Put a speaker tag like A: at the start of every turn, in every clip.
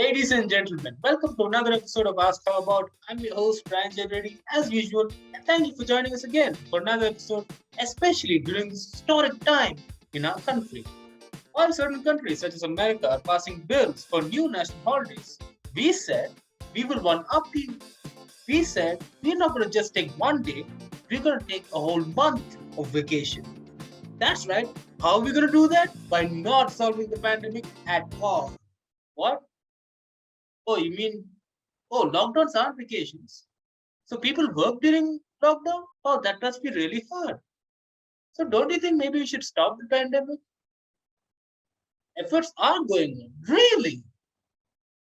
A: Ladies and gentlemen, welcome to another episode of Ask How About. I'm your host, Brian J. Reddy, as usual, and thank you for joining us again for another episode, especially during this historic time in our country. While certain countries, such as America, are passing bills for new national holidays, we said we will one up you. We said we're not going to just take one day, we're going to take a whole month of vacation. That's right. How are we going to do that? By not solving the pandemic at all. What? Oh, you mean, oh, lockdowns aren't vacations. So people work during lockdown? Oh, that must be really hard. So don't you think maybe we should stop the pandemic? Efforts are going on. Really?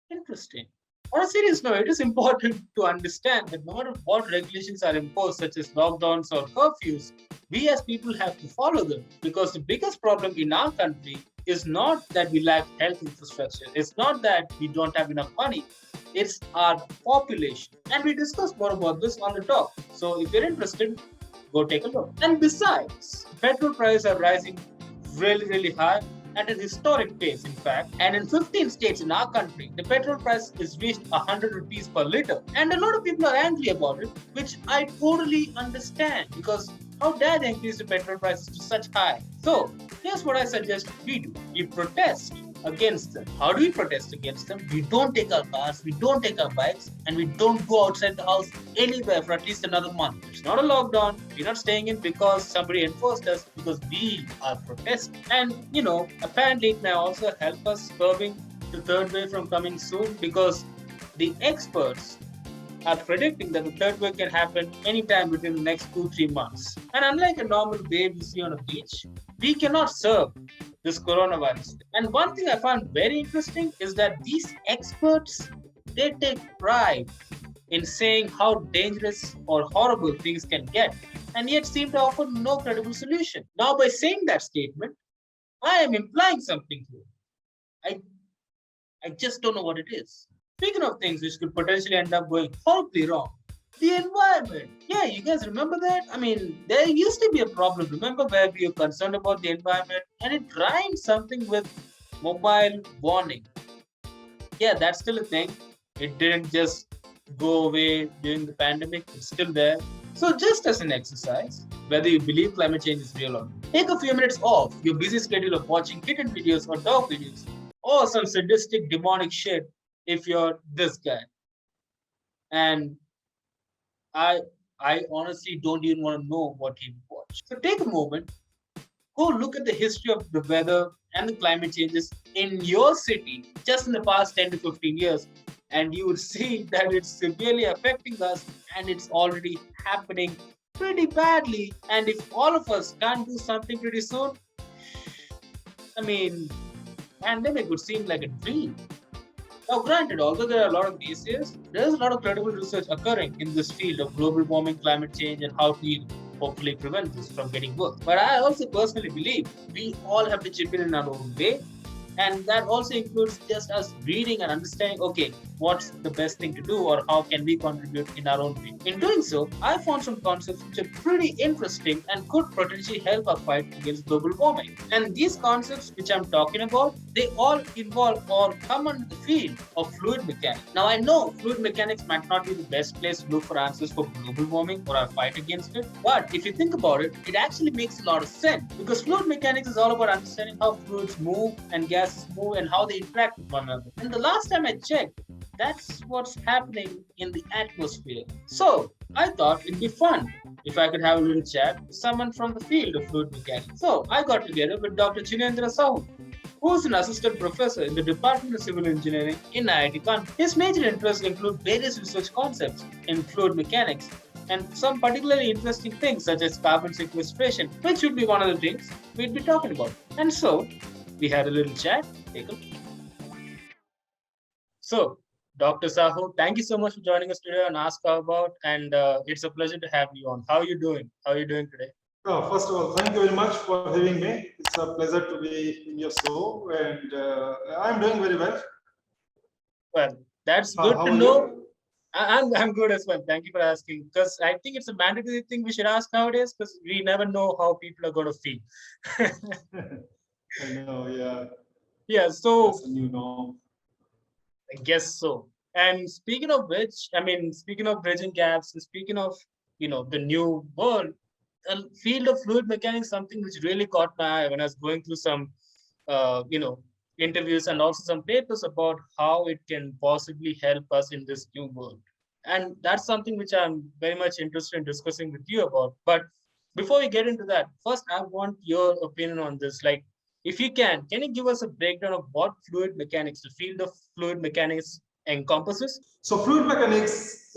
A: Interesting. On a serious note, it is important to understand that no matter what regulations are imposed, such as lockdowns or curfews, we as people have to follow them. Because the biggest problem in our country is not that we lack health infrastructure, it's not that we don't have enough money, it's our population. And we discuss more about this on the talk. So if you're interested, go take a look. And besides, petrol prices are rising really high at a historic pace, in fact. And in 15 states in our country, the petrol price is reached 100 rupees per liter. And a lot of people are angry about it, which I totally understand because how dare they increase the petrol prices to such high? So, here's what I suggest we do. We protest against them. How do we protest against them? We don't take our cars, we don't take our bikes, and we don't go outside the house anywhere for at least another month. It's not a lockdown. We're not staying in because somebody enforced us, because we are protesting. And apparently it may also help us curbing the third wave from coming soon because the experts are predicting that the third wave can happen anytime within the next 2-3 months. And unlike a normal wave you see on a beach, we cannot serve this coronavirus. And one thing I found very interesting is that these experts they take pride in saying how dangerous or horrible things can get, and yet seem to offer no credible solution. Now, by saying that statement, I am implying something here. I I just don't know what it is. Speaking of things which could potentially end up going horribly wrong, the environment. Yeah, you guys remember that? I mean, there used to be a problem, remember, where we were concerned about the environment and it rhymed something with mobile warning. Yeah, that's still a thing. It didn't just go away during the pandemic, it's still there. So, just as an exercise, whether you believe climate change is real or not, take a few minutes off your busy schedule of watching kitten videos or dog videos or some sadistic demonic shit if you're this guy. And I I honestly don't even want to know what he would watch. So take a moment, go look at the history of the weather and the climate changes in your city just in the past 10 to 15 years, and you would see that it's severely affecting us and it's already happening pretty badly. And if all of us can't do something pretty soon, I mean, pandemic would seem like a dream. Now, granted, although there are a lot of naysayers, there is a lot of credible research occurring in this field of global warming, climate change, and how to hopefully prevent this from getting worse. But I also personally believe we all have to chip in our own way, and that also includes just us reading and understanding, okay, what's the best thing to do or how can we contribute in our own way. In doing so, I found some concepts which are pretty interesting and could potentially help our fight against global warming. And these concepts which I'm talking about, they all involve or come under the field of fluid mechanics. Now I know fluid mechanics might not be the best place to look for answers for global warming or our fight against it, but if you think about it, it actually makes a lot of sense because fluid mechanics is all about understanding how fluids move and gases move and how they interact with one another. And the last time I checked, that's what's happening in the atmosphere. So I thought it'd be fun if I could have a little chat with someone from the field of fluid mechanics. So I got together with Dr. Chinendra Sahu, who is an assistant professor in the Department of Civil Engineering in IIT Kanpur. His major interests include various research concepts in fluid mechanics and some particularly interesting things such as carbon sequestration, which would be one of the things we'd be talking about. And so we had a little chat. Take a look. So, Dr. Sahu, thank you so much for joining us today on Ask How About, and it's a pleasure to have you on. How are you doing? How are you doing today?
B: First of all, thank you very much for having me. It's a pleasure to be in your show, and I'm doing very well.
A: Well, that's good
B: How
A: to
B: are
A: know.
B: you?
A: I'm good as well. Thank you for asking. Because I think it's a mandatory thing we should ask nowadays because we never know how people are going to feel.
B: I know, yeah,
A: Yeah,
B: that's
A: so
B: a new norm.
A: I guess so. And speaking of which, I mean, speaking of bridging gaps, and speaking of, the new world, the field of fluid mechanics, something which really caught my eye when I was going through some, interviews and also some papers about how it can possibly help us in this new world. And that's something which I'm very much interested in discussing with you about. But before we get into that, first I want your opinion on this. Like, if you can you give us a breakdown of what fluid mechanics, the field of fluid mechanics, encompasses?
B: So fluid mechanics,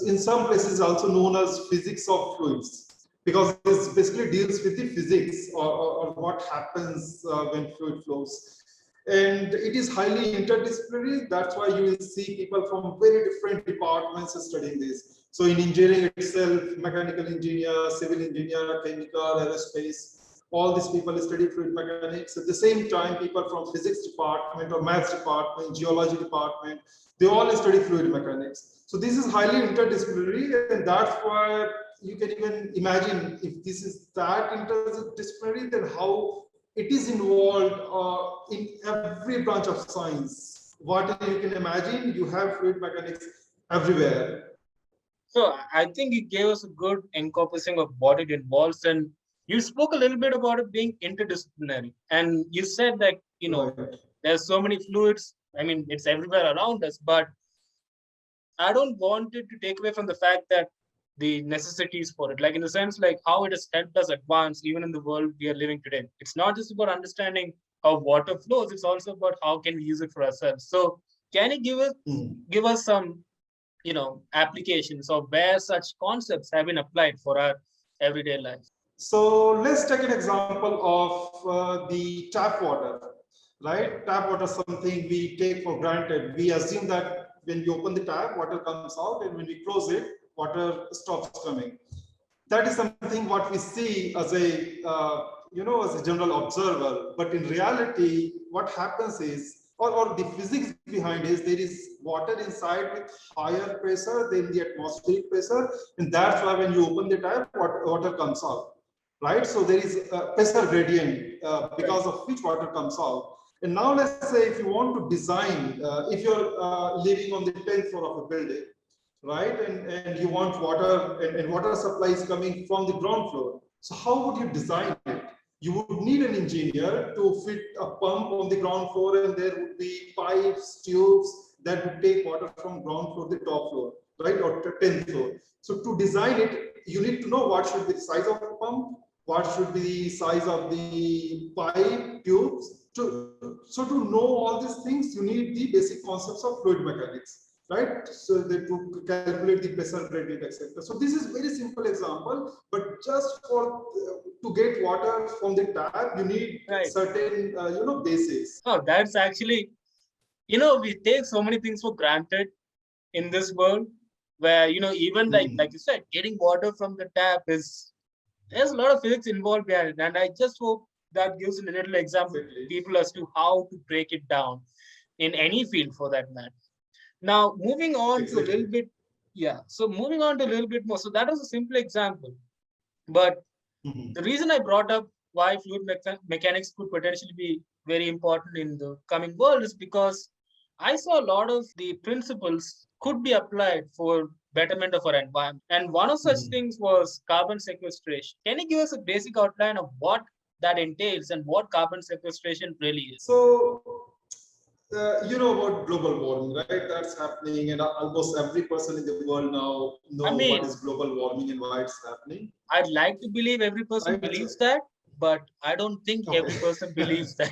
B: in some places, is also known as physics of fluids, because this basically deals with the physics, or what happens when fluid flows. And it is highly interdisciplinary. That's why you will see people from very different departments studying this. So in engineering itself, mechanical engineer, civil engineer, chemical, aerospace, all these people study fluid mechanics. At the same time, people from physics department or maths department, geology department, they all study fluid mechanics. So this is highly interdisciplinary, and that's why you can even imagine, if this is that interdisciplinary, then how it is involved in every branch of science. What you can imagine, you have fluid mechanics everywhere.
A: So I think you gave us a good encompassing of what it involves, and you spoke a little bit about it being interdisciplinary. And you said that,
B: Right.
A: there's so many fluids. I mean, it's everywhere around us, but I don't want it to take away from the fact that the necessities for it, like in the sense like how it has helped us advance even in the world we are living today. It's not just about understanding how water flows; it's also about how can we use it for ourselves. So, can you give us some applications of where such concepts have been applied for our everyday life?
B: So let's take an example of the tap water, right? Tap water is something we take for granted. We assume that when we open the tap, water comes out, and when we close it, water stops coming. That is something what we see as a as a general observer. But in reality, what happens is, or the physics behind is, there is water inside with higher pressure than the atmospheric pressure, and that's why when you open the tap, water comes out, right? So there is a pressure gradient because of which water comes out. And now let's say if you want to design, if you're living on the 10th floor of a building, right? And you want water, and water supply is coming from the ground floor. So how would you design it? You would need an engineer to fit a pump on the ground floor, and there would be pipes, tubes that would take water from ground floor to the top floor, right? Or 10th floor. So to design it, you need to know what should be the size of the pump, what should be the size of the pipe, tubes. So to know all these things, you need the basic concepts of fluid mechanics, right? So they to calculate the pressure gradient, etc. So this is very simple example, but just for to get water from the tap, you need certain basics.
A: Oh, that's actually, we take so many things for granted in this world, where even like you said, getting water from the tap is, there's a lot of physics involved behind it, and I just hope that gives a little example to people as to how to break it down in any field for that matter. Now, moving on to a little bit, so moving on to a little bit more. So that was a simple example, but the reason I brought up why fluid mechanics could potentially be very important in the coming world is because I saw a lot of the principles could be applied for betterment of our environment. And one of such things was carbon sequestration. Can you give us a basic outline of what that entails and what carbon sequestration really is?
B: So, you know about global warming, right? That's happening, and almost every person in the world now know what is global warming and why it's happening.
A: I'd like to believe every person believes that, but I don't think every person believes that.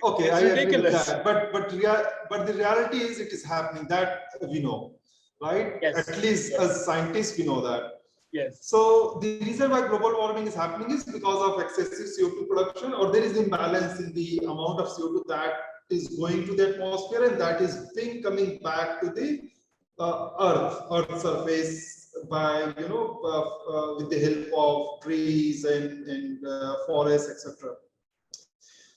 B: Okay, I agree with that. But the reality is, it is happening. That we know, right?
A: Yes.
B: At least as scientists, we know that.
A: Yes.
B: So the reason why global warming is happening is because of excessive CO2 production, or there is imbalance in the amount of CO2 that is going to the atmosphere, and that is being coming back to the Earth surface by with the help of trees and forests, etc.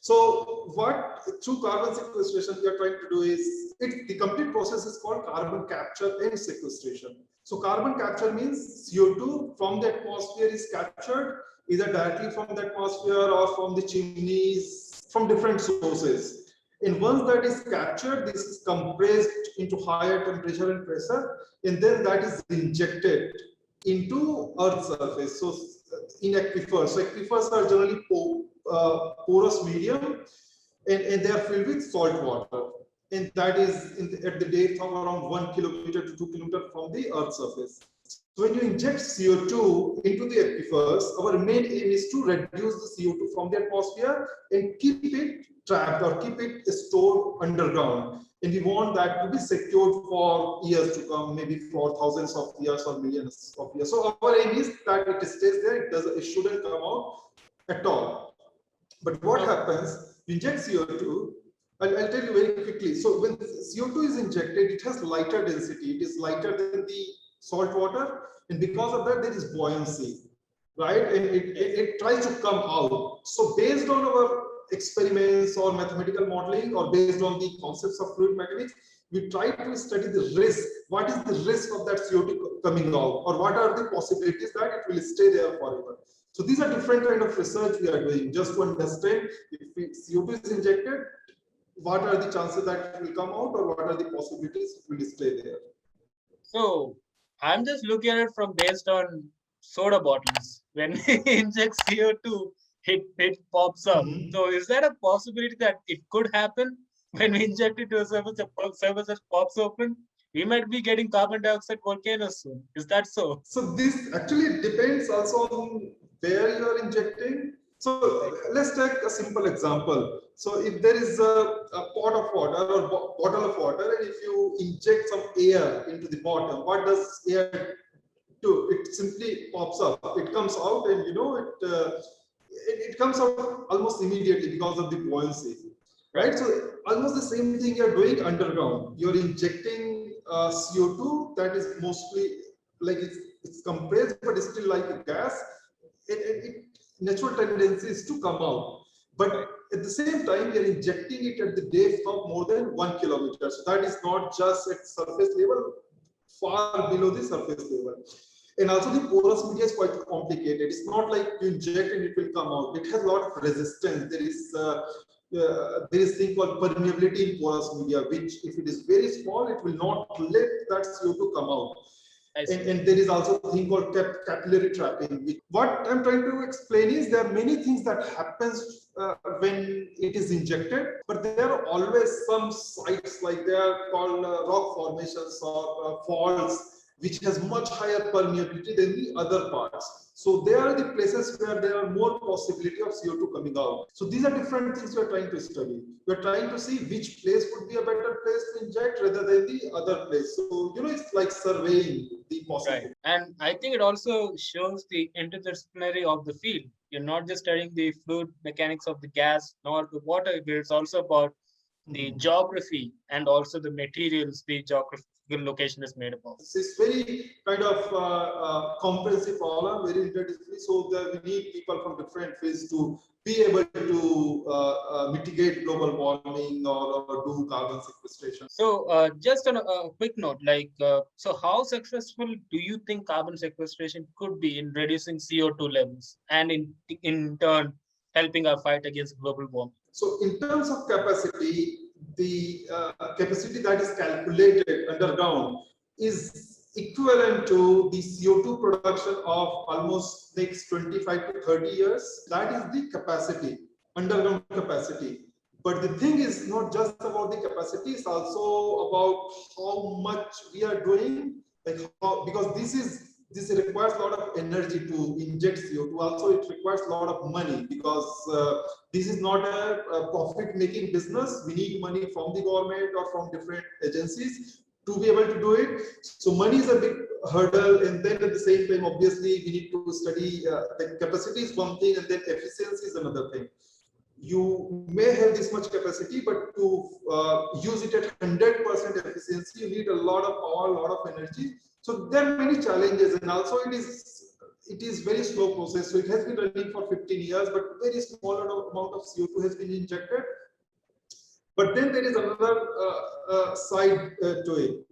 B: So what through carbon sequestration we are trying to do is, the complete process is called carbon capture and sequestration. So carbon capture means CO2 from the atmosphere is captured either directly from the atmosphere or from the chimneys, from different sources. And once that is captured, this is compressed into higher temperature and pressure, and then that is injected into Earth's surface. So in aquifers, so aquifers are generally porous medium, and they are filled with salt water. And that is at the depth of around 1 kilometer to 2 kilometers from the Earth's surface. So when you inject CO2 into the aquifers, our main aim is to reduce the CO2 from the atmosphere and keep it trapped or keep it stored underground. And we want that to be secured for years to come, maybe for thousands of years or millions of years. So our aim is that it stays there, it shouldn't come out at all. But what happens, you inject CO2, I'll tell you very quickly. So when CO2 is injected, it has lighter density. It is lighter than the salt water, and because of that, there is buoyancy, right? And it tries to come out. So based on our experiments or mathematical modeling or based on the concepts of fluid mechanics, we try to study the risk. What is the risk of that CO2 coming out, or what are the possibilities that it will stay there forever? So these are different kind of research we are doing just to understand if CO2 is injected, what are the chances that it will come out, or what are the possibilities it will stay there.
A: So I'm just looking at it from based on soda bottles. When we inject CO2, it pops up. So is that a possibility that it could happen when we inject it to a surface, the surface that pops open? We might be getting carbon dioxide volcanoes soon. Is that so?
B: So this actually depends also on where you are injecting. So let's take a simple example. So if there is a pot of water or bottle of water, and if you inject some air into the bottom, what does air do? It simply pops up. It comes out, and it comes out almost immediately because of the buoyancy, right? So almost the same thing you're doing underground. You're injecting CO2 that is mostly like it's compressed, but it's still like a gas. It natural tendency is to come out, but at the same time we are injecting it at the depth of more than 1 kilometer. So that is not just at surface level, far below the surface level. And also the porous media is quite complicated. It's not like you inject and it will come out. It has a lot of resistance. There is thing called permeability in porous media, which if it is very small, it will not let that CO2 come out. And there is also a thing called capillary trapping. What I'm trying to explain is there are many things that happens when it is injected, but there are always some sites, like they are called rock formations or faults, which has much higher permeability than the other parts. So they are the places where there are more possibility of CO2 coming out. So these are different things we are trying to study. We are trying to see which place would be a better place to inject rather than the other place. So, it's like surveying the possibility.
A: Right. And I think it also shows the interdisciplinary of the field. You're not just studying the fluid mechanics of the gas nor the water, but it's also about the geography and also the materials the geographical location is made up of.
B: It's very kind of comprehensive problem, very interdisciplinary. So that we need people from different fields to be able to mitigate global warming or do carbon sequestration.
A: So just on a quick note, so how successful do you think carbon sequestration could be in reducing CO2 levels and in turn helping our fight against global warming?
B: So in terms of capacity, the capacity that is calculated underground is equivalent to the CO2 production of almost next 25 to 30 years. That is the capacity, underground capacity. But the thing is not just about the capacity, it's also about how much we are doing, because this requires a lot of energy to inject CO2. Also, it requires a lot of money because this is not a profit-making business. We need money from the government or from different agencies to be able to do it. So money is a big hurdle, and then at the same time, obviously, we need to study the capacity is one thing, and then efficiency is another thing. You may have this much capacity, but to use it at 100% efficiency, you need a lot of power, a lot of energy. So there are many challenges, and also it is very slow process. So it has been running for 15 years, but very small amount of CO2 has been injected. But then there is another side to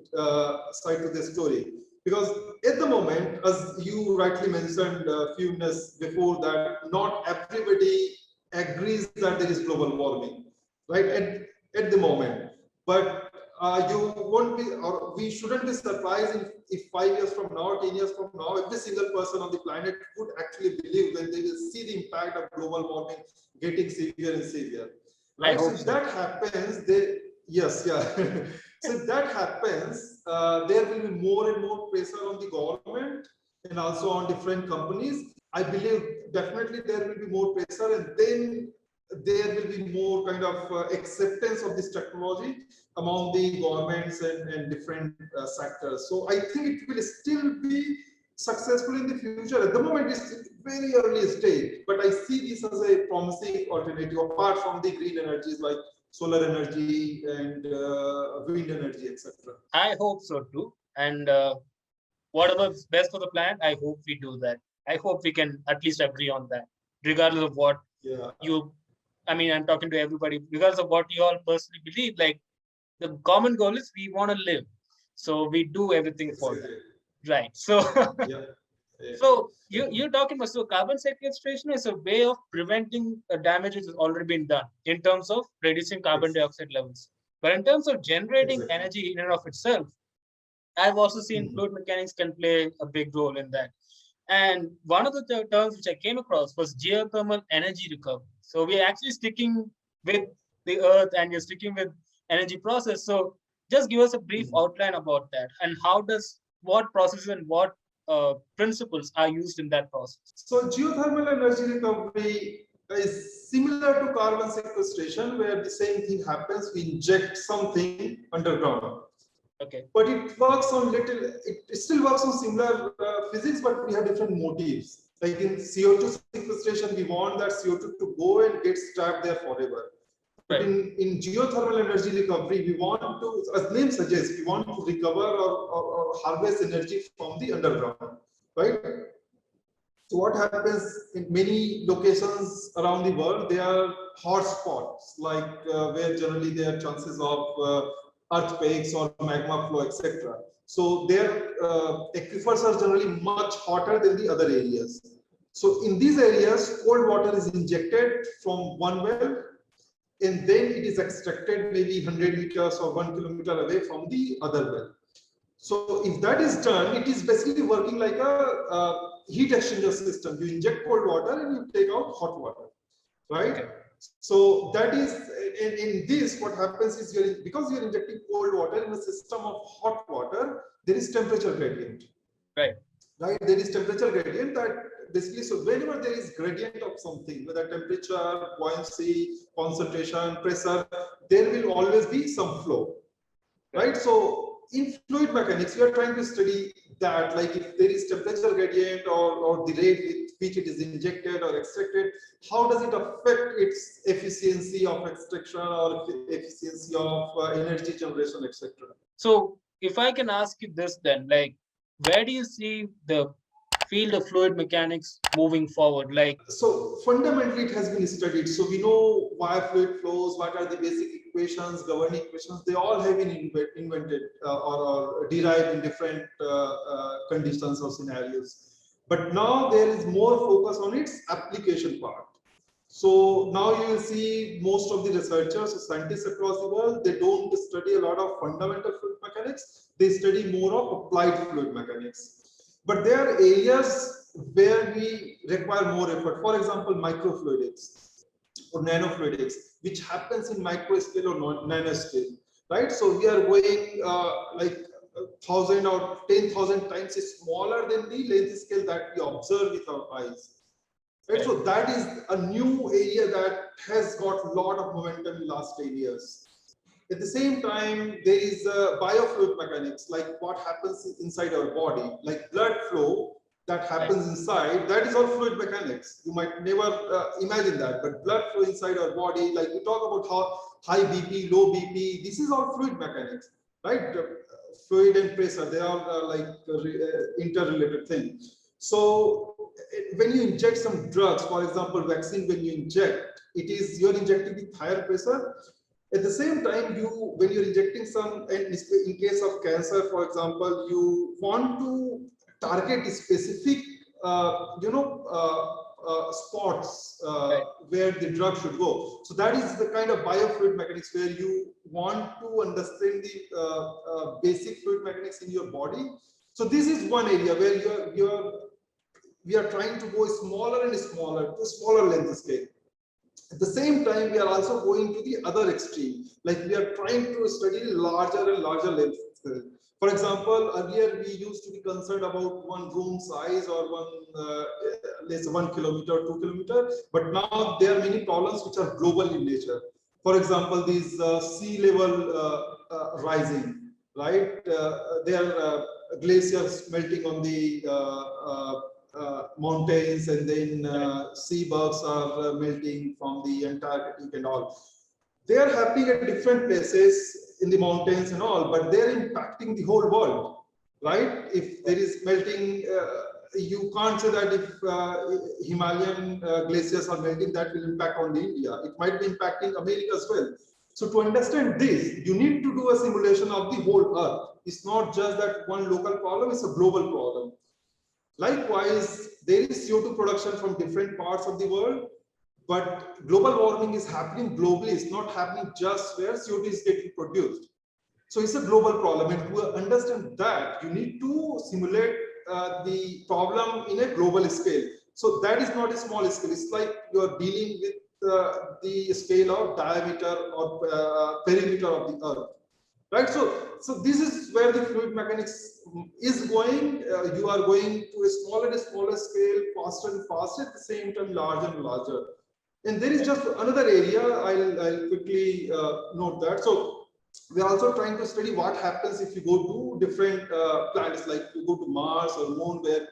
B: the story, because at the moment, as you rightly mentioned a few minutes before, that not everybody agrees that there is global warming, right? at the moment. But you won't be, or we shouldn't be surprised if 5 years from now, 10 years from now, every single person on the planet would actually believe when they will see the impact of global warming getting severe and severe.
A: I
B: Right? So
A: hope
B: if
A: so.
B: that happens, yes, yeah. So if that happens, there will be more and more pressure on the government and also on different companies. I believe definitely there will be more pressure, and then there will be more kind of acceptance of this technology among the governments and different sectors. So I think it will still be successful in the future. At the moment, it's very early stage, but I see this as a promising alternative apart from the green energies like solar energy and wind energy, etc.
A: I hope so too. And whatever's best for the planet, I hope we do that. I hope we can at least agree on that, regardless of what
B: Yeah.
A: I mean, I'm talking to everybody, regardless of what you all personally believe. Like, the common goal is we want to live. So we do everything for that. Right. So,
B: Yeah.
A: so you're talking about, so carbon sequestration is a way of preventing the damage which has already been done in terms of reducing carbon dioxide levels. But in terms of generating energy in and of itself, I've also seen fluid mechanics can play a big role in that. And one of the terms which I came across was geothermal energy recovery. So we're actually sticking with the earth and you're sticking with energy process. So just give us a brief outline about that and how does what processes and what principles are used in that process.
B: So geothermal energy recovery is similar to carbon sequestration, where the same thing happens. We inject something underground.
A: Okay.
B: But it works on little. It still works on similar physics, but we have different motives. Like in CO2 sequestration, we want that CO2 to go and get trapped there forever. But in geothermal energy recovery, we want to, as name suggests, we want to recover or harvest energy from the underground, right? So what happens in many locations around the world, there are hot spots, like where generally there are chances of earthquakes or magma flow, etc. So their aquifers are generally much hotter than the other areas. So in these areas, cold water is injected from one well, and then it is extracted maybe 100 meters or 1 kilometer away from the other well. So if that is done, it is basically working like a heat exchanger system. You inject cold water and you take out hot water, right? Okay. So that is in this. What happens is because you're injecting cold water in a system of hot water, there is temperature gradient.
A: Right.
B: Right. There is temperature gradient that basically. So whenever there is gradient of something, whether temperature, buoyancy, concentration, pressure, there will always be some flow. Right. So in fluid mechanics, we are trying to study that, like if there is temperature gradient or the rate with which it is injected or extracted, how does it affect its efficiency of extraction or efficiency of energy generation, etc.
A: So if I can ask you this then, like, where do you see the field of fluid mechanics moving forward? Like,
B: so fundamentally it has been studied, so we know why fluid flows, what are the basic equations, governing equations. They all have been invented or derived in different conditions or scenarios, but now there is more focus on its application part. So now you will see most of the researchers or scientists across the world, they don't study a lot of fundamental fluid mechanics, they study more of applied fluid mechanics. But there are areas where we require more effort. For example, microfluidics or nanofluidics, which happens in micro scale or nano scale, right? So we are going like 1,000 or 10,000 times smaller than the length scale that we observe with our eyes. Right? So that is a new area that has got a lot of momentum in the last 10 years. At the same time, there is biofluid mechanics, like what happens inside our body, like blood flow that happens inside, that is all fluid mechanics. You might never imagine that, but blood flow inside our body, like we talk about how high BP, low BP, this is all fluid mechanics, right? Fluid and pressure, they are like interrelated things. So when you inject some drugs, for example, vaccine, when you inject, you're injecting with higher pressure. At the same time, when you're injecting some, in case of cancer, for example, you want to target a specific, spots
A: Right.
B: where the drug should go. So that is the kind of biofluid mechanics where you want to understand the basic fluid mechanics in your body. So this is one area where we are trying to go smaller and smaller to smaller length scale. At the same time, we are also going to the other extreme, like we are trying to study larger and larger length scale. For example, earlier we used to be concerned about one room size or one, let's say 1 kilometer, 2 kilometer, but now there are many problems which are global in nature. For example, these sea level rising, right? There are glaciers melting on the mountains, and then sea bergs are melting from the Antarctic and all. They are happening at different places in the mountains and all, but they are impacting the whole world, right? If there is melting, you can't say that if Himalayan glaciers are melting, that will impact only India. It might be impacting America as well. So to understand this, you need to do a simulation of the whole Earth. It's not just that one local problem, it's a global problem. Likewise, there is CO2 production from different parts of the world, but global warming is happening globally. It's not happening just where CO2 is getting produced. So it's a global problem, and to understand that, you need to simulate the problem in a global scale. So that is not a small scale. It's like you are dealing with the scale of diameter or perimeter of the Earth, right? So this is where the fluid mechanics is going. You are going to a smaller and smaller scale, faster and faster, at the same time larger and larger. And there is just another area I'll quickly note that. So we are also trying to study what happens if you go to different planets, like you go to Mars or Moon, where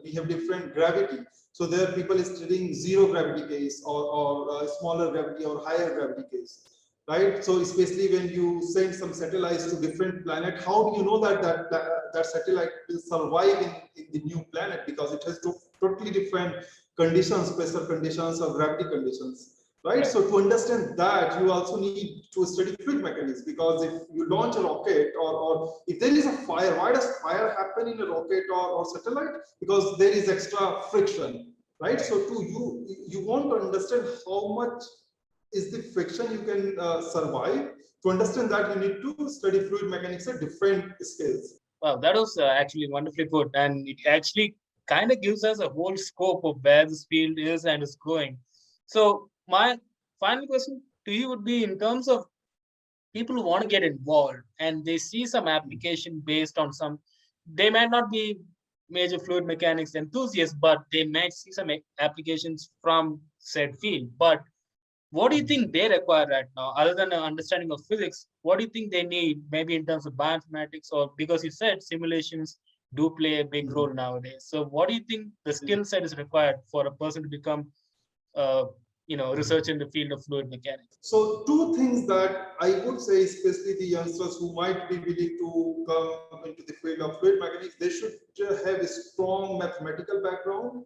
B: we have different gravity. So there people is studying zero gravity case, or smaller gravity or higher gravity case, right? So especially when you send some satellites to different planet, how do you know that that satellite will survive in the new planet, because it has totally different conditions, pressure conditions or gravity conditions, right? So to understand that, you also need to study fluid mechanics, because if you launch a rocket, or if there is a fire, why does fire happen in a rocket or satellite? Because there is extra friction, right? So to you want to understand how much is the friction you can survive. To understand that, you need to study fluid mechanics at different scales.
A: Wow, that was actually wonderfully put, and it actually kind of gives us a whole scope of where this field is and is going. So my final question to you would be, in terms of people who want to get involved and they see some application based on some, they might not be major fluid mechanics enthusiasts, but they might see some applications from said field. But what do you think they require right now, other than an understanding of physics? What do you think they need, maybe in terms of bioinformatics, or because you said simulations do play a big role nowadays? So, what do you think the skill set is required for a person to become, uh, research in the field of fluid mechanics?
B: So two things that I would say, especially the youngsters who might be willing to come into the field of fluid mechanics, they should have a strong mathematical background,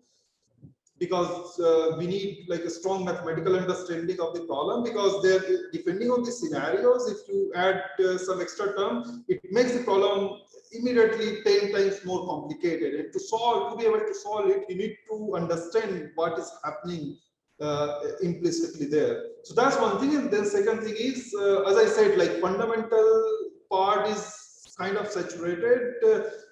B: because we need like a strong mathematical understanding of the problem, because there, depending on the scenarios, if you add some extra term, it makes the problem immediately 10 times more complicated. And to be able to solve it, you need to understand what is happening implicitly there. So that's one thing. And then second thing is, as I said, like fundamental part is kind of saturated.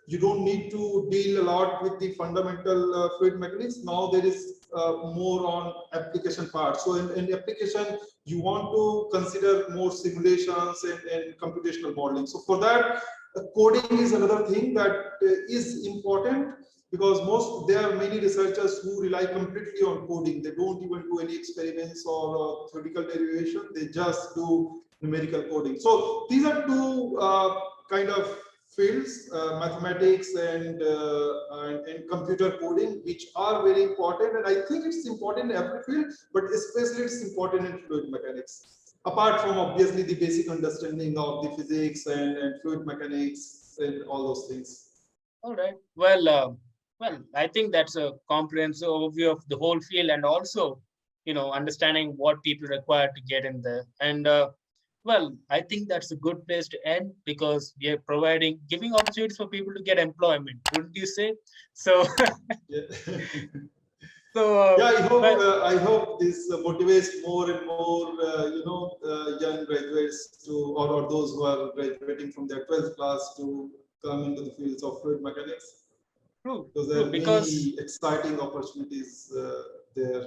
B: You don't need to deal a lot with the fundamental fluid mechanics. Now there is more on application part. So in application, you want to consider more simulations and computational modeling. So for that, coding is another thing that is important, because there are many researchers who rely completely on coding. They don't even do any experiments or theoretical derivation. They just do numerical coding. So these are two kind of fields, mathematics and computer coding, which are very important. And I think it's important in every field, but especially it's important in fluid mechanics. Apart from obviously the basic understanding of the physics and fluid mechanics and all those things.
A: All right. Well, I think that's a comprehensive overview of the whole field, and also, understanding what people require to get in there. And well, I think that's a good place to end, because we are giving opportunities for people to get employment, wouldn't you say? So,
B: Yeah.
A: So
B: Yeah,
A: but-
B: I hope this motivates more and more, young graduates to, or those who are graduating from their 12th class to come into the fields of fluid mechanics.
A: true,
B: Because there
A: true.
B: are
A: Because
B: many exciting opportunities there.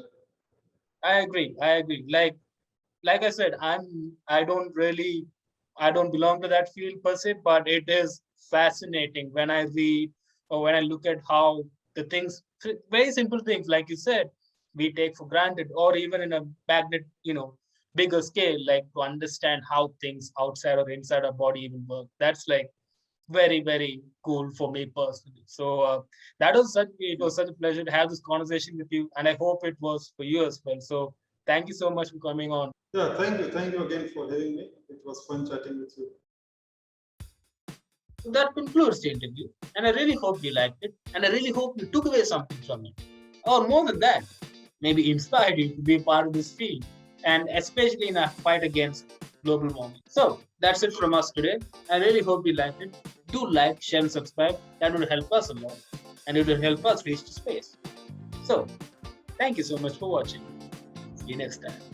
A: I agree. I agree. Like I said, I don't belong to that field per se, but it is fascinating when I read or when I look at how the things, very simple things, like you said, we take for granted, or even in a magnet, bigger scale, like to understand how things outside or inside our body even work. That's like very, very cool for me personally. So it was such a pleasure to have this conversation with you, and I hope it was for you as well. So thank you so much for coming on.
B: Yeah, thank you. Thank you again for having me. It was fun chatting with you.
A: So that concludes the interview, and I really hope you liked it, and I really hope you took away something from it. Or more than that, maybe inspired you to be part of this field, and especially in our fight against global warming. So that's it from us today. I really hope you liked it. Do like, share, and subscribe. That will help us a lot, and it will help us reach the space. So, thank you so much for watching. See you next time.